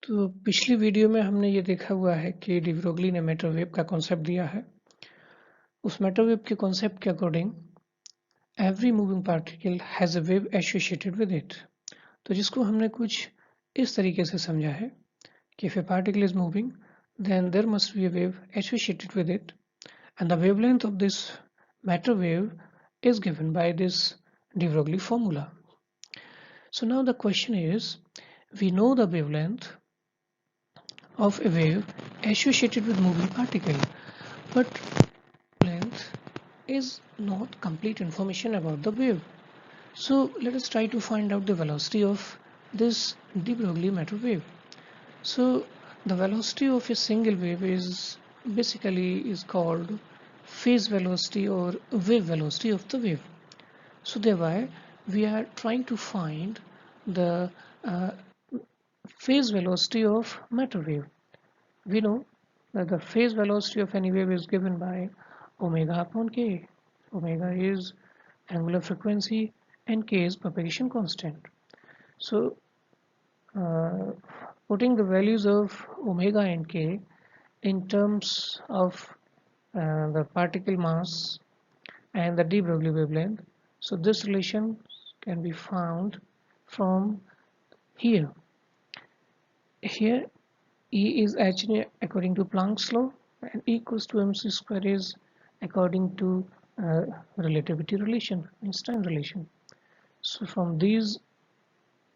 तो पिछली वीडियो में हमने ये देखा हुआ है कि de Broglie ने मैटर वेव का कॉन्सेप्ट दिया है। उस मैटर वेव के कॉन्सेप्ट के according every moving particle has a wave associated with it. तो जिसको हमने कुछ इस तरीके से समझा है कि if a particle is moving then there must be a wave associated with it and the wavelength of this matter wave is given by this de Broglie formula. So now the question is, we know the wavelength of a wave associated with moving particle, but length is not complete information about the wave. So let us try to find out the velocity of this de Broglie matter wave. So the velocity of a single wave is basically called phase velocity or wave velocity of the wave. So thereby we are trying to find the phase velocity of matter wave. We know that the phase velocity of any wave is given by omega upon k. Omega is angular frequency and k is propagation constant. So putting the values of omega and k in terms of the particle mass and the de Broglie wavelength, so this relation can be found from here. Here E is actually according to Planck's law and E equals to mc square is according to relativity relation, Einstein relation. So from these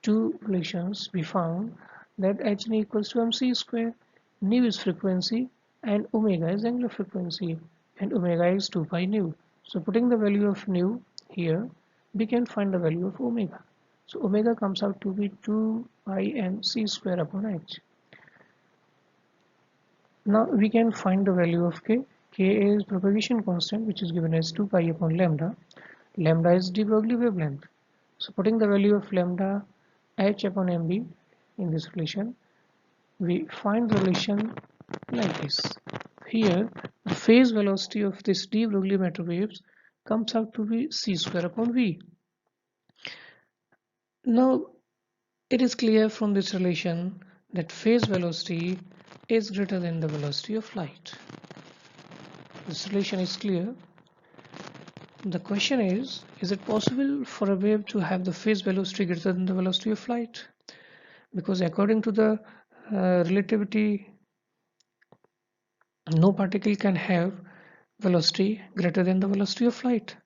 two relations we found that h equals to mc square, nu is frequency and omega is angular frequency and omega is 2 pi nu. So putting the value of nu here, we can find the value of omega. So omega comes out to be 2 pi mc square upon h. Now we can find the value of k. K is propagation constant, which is given as 2 pi upon lambda. Lambda is de Broglie wavelength. So putting the value of lambda h upon mb in this relation, we find the relation like this. Here the phase velocity of this de Broglie matter waves comes out to be c square upon v. Now it is clear from this relation that phase velocity is greater than the velocity of light. This relation is clear. The question is it possible for a wave to have the phase velocity greater than the velocity of light? Because according to the relativity, no particle can have velocity greater than the velocity of light.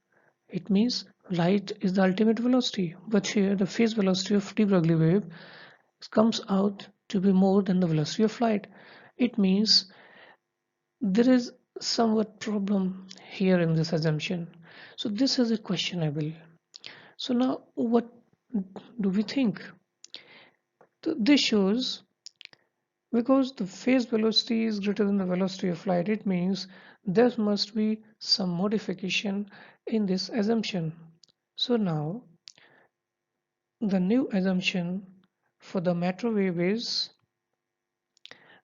It means light is the ultimate velocity, but here the phase velocity of de Broglie wave comes out to be more than the velocity of light. It means there is somewhat problem here in this assumption. So this is a questionable. So now what do we think? So this shows because the phase velocity is greater than the velocity of light, it means there must be some modification in this assumption. So now the new assumption for the matter wave is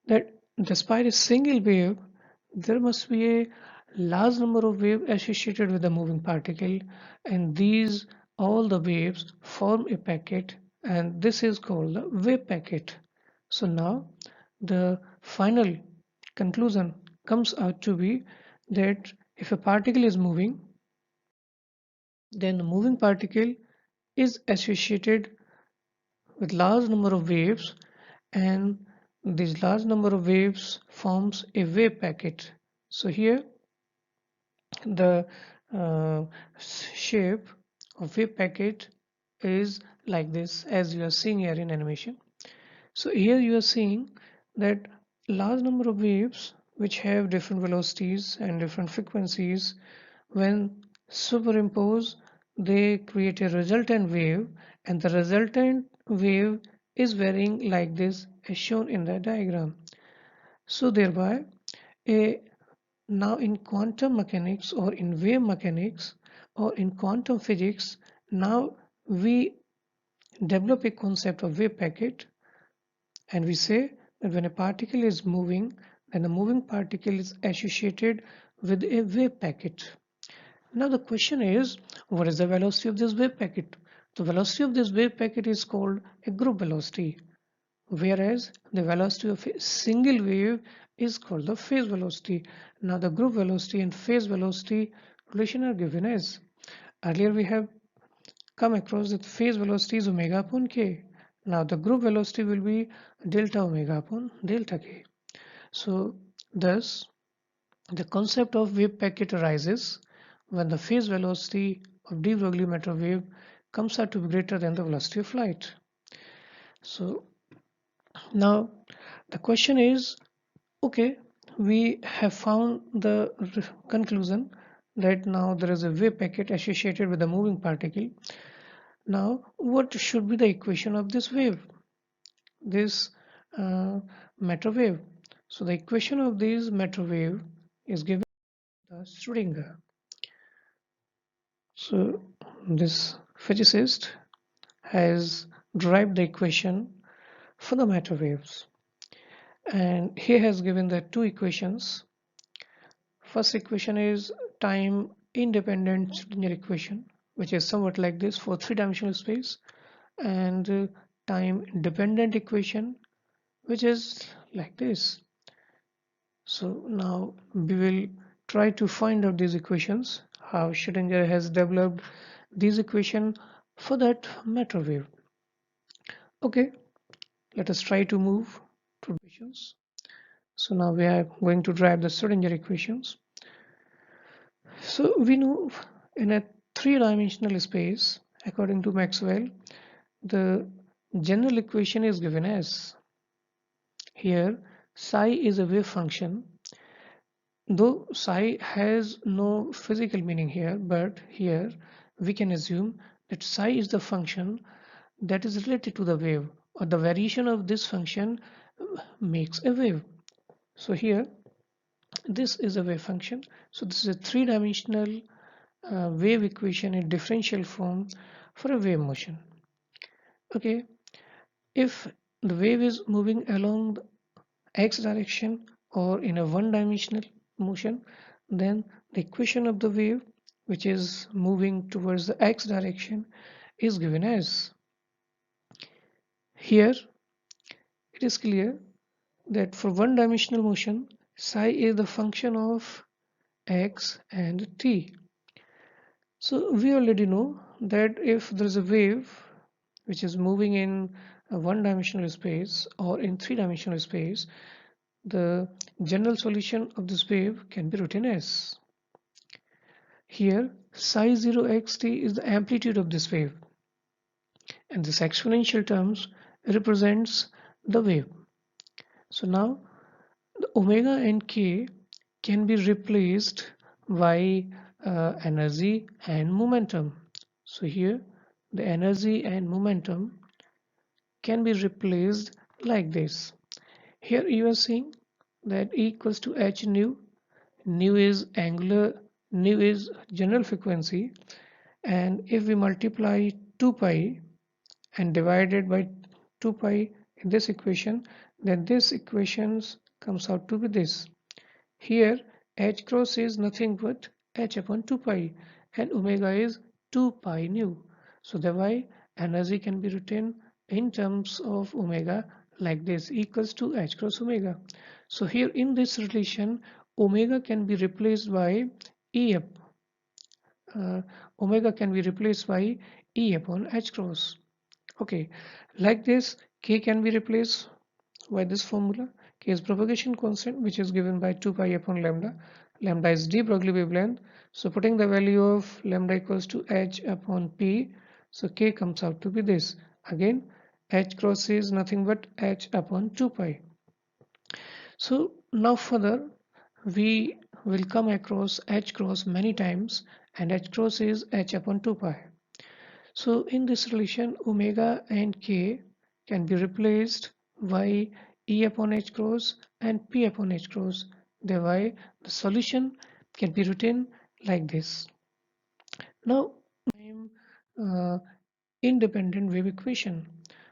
that despite a single wave, there must be a large number of waves associated with the moving particle, and these all the waves form a packet, and this is called the wave packet. So now the final conclusion comes out to be that if a particle is moving, then the moving particle is associated with large number of waves, and this large number of waves forms a wave packet. So here the shape of wave packet is like this, as you are seeing here in animation. So here you are seeing that large number of waves which have different velocities and different frequencies, when superimposed they create a resultant wave, and the resultant wave is varying like this as shown in the diagram. So thereby now in quantum mechanics or in wave mechanics or in quantum physics, now we develop a concept of wave packet, and we say that when a particle is moving, then the moving particle is associated with a wave packet. Now the question is, what is the velocity of this wave packet? The velocity of this wave packet is called a group velocity. whereas the velocity of a single wave is called the phase velocity. Now the group velocity and phase velocity relation are given as, earlier we have come across that phase velocity is omega upon k. Now the group velocity will be delta omega upon delta k. So thus the concept of wave packet arises when the phase velocity of de-Broglie matter wave comes out to be greater than the velocity of light. So now the question is, okay, we have found the conclusion that now there is a wave packet associated with a moving particle. Now what should be the equation of this wave, this matter wave? So the equation of this matter wave is given by Schrodinger. So this physicist has derived the equation for the matter waves, and he has given the two equations. First equation is time independent Schrodinger equation, which is somewhat like this for three-dimensional space, and time dependent equation, which is like this. So now we will try to find out these equations, how Schrodinger has developed these equation for that matter wave. Okay, let us try to move to equations. So now we are going to derive the Schrodinger equations. So we know in a three-dimensional space, according to Maxwell, the general equation is given as, here psi is a wave function, though psi has no physical meaning here, but here we can assume that psi is the function that is related to the wave, or the variation of this function makes a wave. So here this is a wave function. So this is a three-dimensional wave equation in differential form for a wave motion. Okay, if the wave is moving along the x direction or in a one-dimensional motion, then the equation of the wave, which is moving towards the x direction, is given as, here it is clear that for one-dimensional motion psi is the function of x and t. So we already know that if there is a wave which is moving in a one-dimensional space or in three-dimensional space, the general solution of this wave can be written as, here psi 0 xt is the amplitude of this wave, and this exponential terms represents the wave. So now the omega and k can be replaced by energy and momentum. So here the energy and momentum can be replaced like this. Here you are seeing that E equals to h nu. Nu is angular, nu is general frequency, and if we multiply 2 pi and divide it by 2 pi in this equation, then this equation comes out to be this. Here h cross is nothing but h upon 2 pi, and omega is 2 pi nu. So thereby energy can be written in terms of omega like this, equals to h cross omega. So here in this relation, omega can be replaced by E up. Omega can be replaced by E upon h cross. Okay, like this, k can be replaced by this formula. K is propagation constant, which is given by 2 pi upon lambda. Lambda is de-Broglie wavelength. So putting the value of lambda equals to h upon p, so k comes out to be this. Again, h cross is nothing but h upon 2 pi. So now further, we will come across h cross many times, and h cross is h upon 2 pi. So in this relation, omega and k can be replaced by E upon h cross and P upon h cross. Thereby the solution can be written like this. Now time independent wave equation.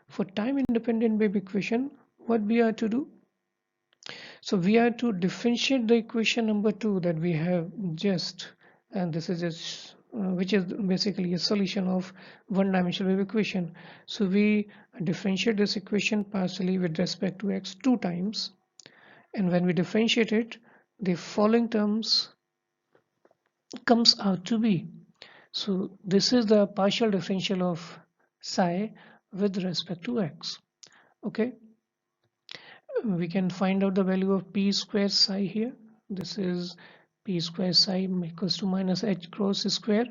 For time independent wave equation, what we are to do? So we are to differentiate the equation number 2 that we have just, and this is just which is basically a solution of one-dimensional wave equation. So we differentiate this equation partially with respect to x 2 times, and when we differentiate it, the following terms comes out to be. So this is the partial differential of psi with respect to x. Okay, we can find out the value of p square psi here. This is p square psi equals to minus h cross square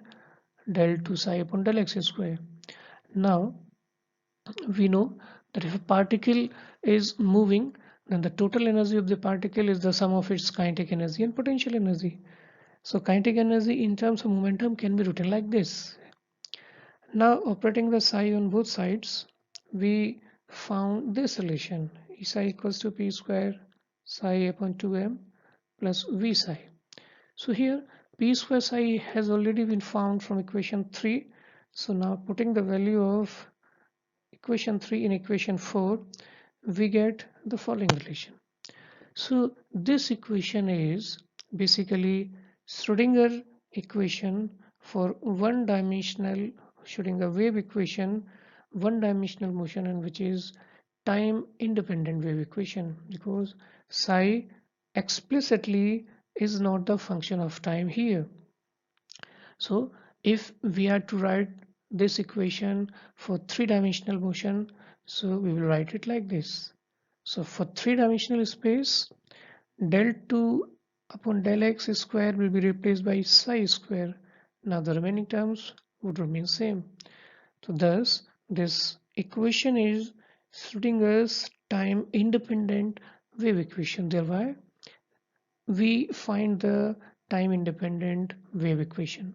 del 2 psi upon del x square. Now we know that if a particle is moving, then the total energy of the particle is the sum of its kinetic energy and potential energy. So kinetic energy in terms of momentum can be written like this. Now operating the psi on both sides, we found this relation. E psi equals to p square psi upon 2m plus v psi. So here p square psi has already been found from equation 3. So now putting the value of equation 3 in equation 4, we get the following relation. So this equation is basically Schrodinger equation for one-dimensional Schrodinger wave equation, one-dimensional motion, and which is time-independent wave equation, because psi explicitly is not the function of time here. So if we are to write this equation for three-dimensional motion, so we will write it like this. So for three-dimensional space, del 2 upon del x square will be replaced by psi square. Now the remaining terms would remain same. So thus this equation is Schrodinger's time independent wave equation. Thereby we find the time independent wave equation.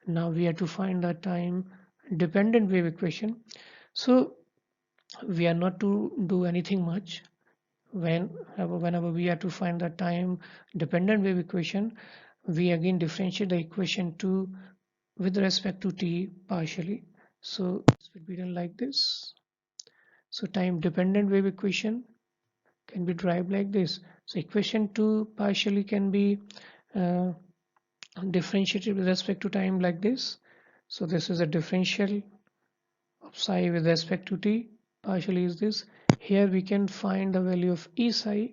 Now we have to find the time dependent wave equation. So we are not to do anything much. Whenever we have to find the time dependent wave equation, we again differentiate the equation 2 with respect to t partially. So this will be done like this. So time dependent wave equation can be derived like this. So equation 2 partially can be uh, differentiated with respect to time like this. So this is a differential of psi with respect to t. Partially is this. Here we can find the value of E psi,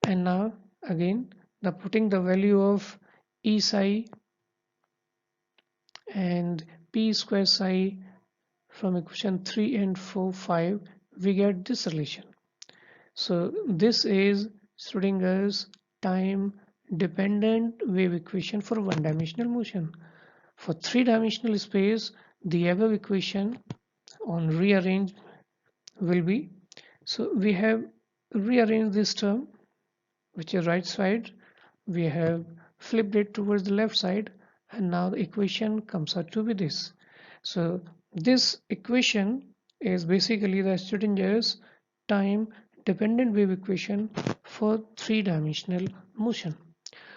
and now again the putting the value of E psi and p square psi from equation 3 and 4, 5, we get this relation. So this is Schrodinger's time dependent wave equation for one-dimensional motion. For three-dimensional space, the above equation on rearrange will be, so we have rearranged this term, which is right side, we have flipped it towards the left side, and now the equation comes out to be this. So this equation is basically the Schrodinger's time dependent wave equation for three-dimensional motion.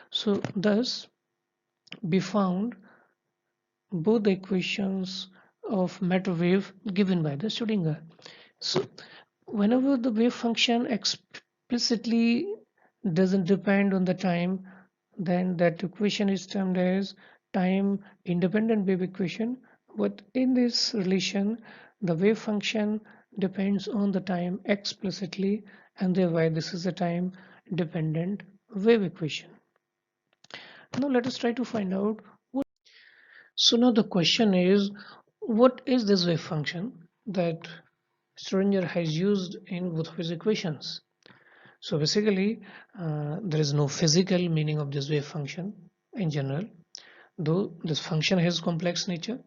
So thus we found both the equations of matter wave given by the Schrodinger. So whenever the wave function explicitly doesn't depend on the time, then that equation is termed as time independent wave equation. But in this relation, the wave function depends on the time explicitly, and thereby this is a time dependent wave equation. Now let us try to find out what. So now the question is, what is this wave function that Schrodinger has used in both of his equations? So basically, there is no physical meaning of this wave function in general, though this function has complex nature,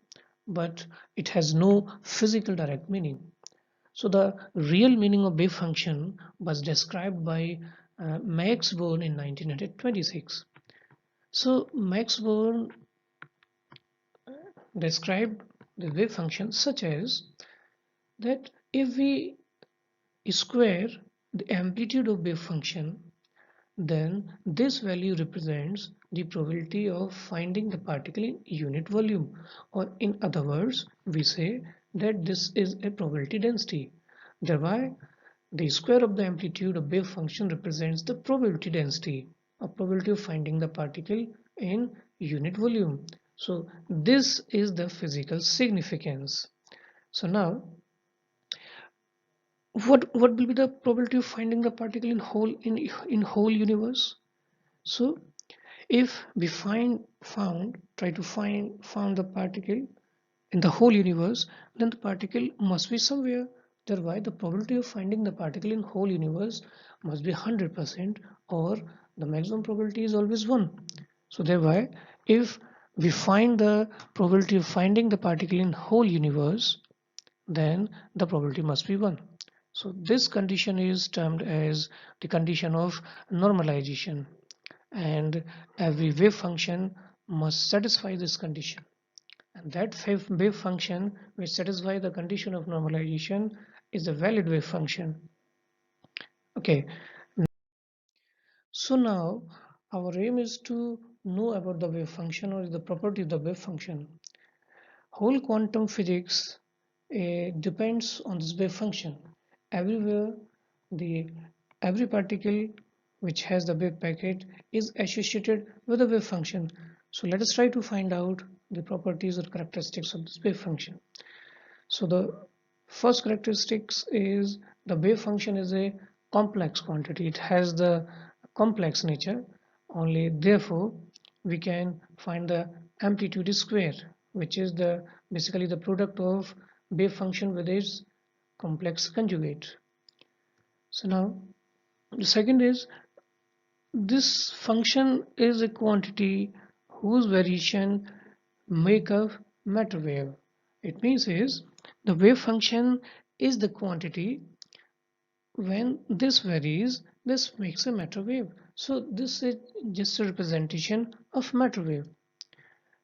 but it has no physical direct meaning. So the real meaning of wave function was described by Max Born in 1926. So Max Born described the wave function such as that if we square the amplitude of wave function, then this value represents the probability of finding the particle in unit volume, or in other words, we say that this is a probability density. Thereby, the square of the amplitude of wave function represents the probability density, a probability of finding the particle in unit volume. So this is the physical significance. So now what will be the probability of finding the particle in whole universe? So if we try to found the particle in the whole universe, then the particle must be somewhere. Thereby the probability of finding the particle in whole universe must be 100%, or the maximum probability is always 1. So thereby if we find the probability of finding the particle in whole universe, then the probability must be 1. So this condition is termed as the condition of normalization, and every wave function must satisfy this condition. And that wave function which satisfies the condition of normalization is a valid wave function. Okay, so now our aim is to know about the wave function or the property of the wave function. Whole quantum physics depends on this wave function. Everywhere, the every particle which has the wave packet is associated with the wave function. So let us try to find out the properties or characteristics of this wave function. So the first characteristics is the wave function is a complex quantity. It has the complex nature. Only therefore we can find the amplitude square, which is the basically the product of wave function with its complex conjugate. So now the second is this function is a quantity whose variation make a matter wave. It means is the wave function is the quantity. When this varies, this makes a matter wave. So this is just a representation of matter wave.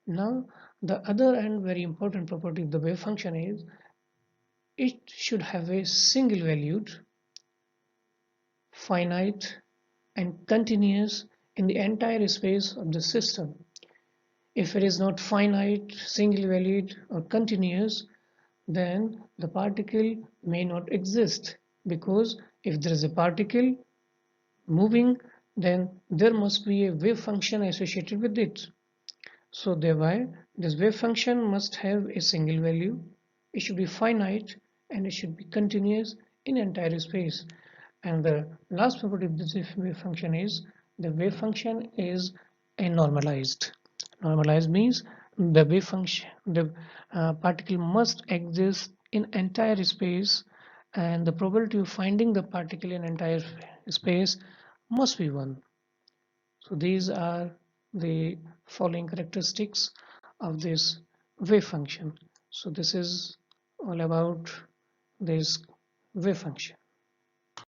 Now the other and very important property of the wave function is it should have a single valued, finite and continuous in the entire space of the system. If it is not finite, single valued or continuous, then the particle may not exist, because if there is a particle moving, then there must be a wave function associated with it. So thereby this wave function must have a single value, it should be finite, and it should be continuous in entire space. And the last property of this wave function is the wave function is a normalized. Normalized means the wave function, the particle must exist in entire space, and the probability of finding the particle in entire space must be 1. So these are the following characteristics of this wave function. So this is all about this wave function.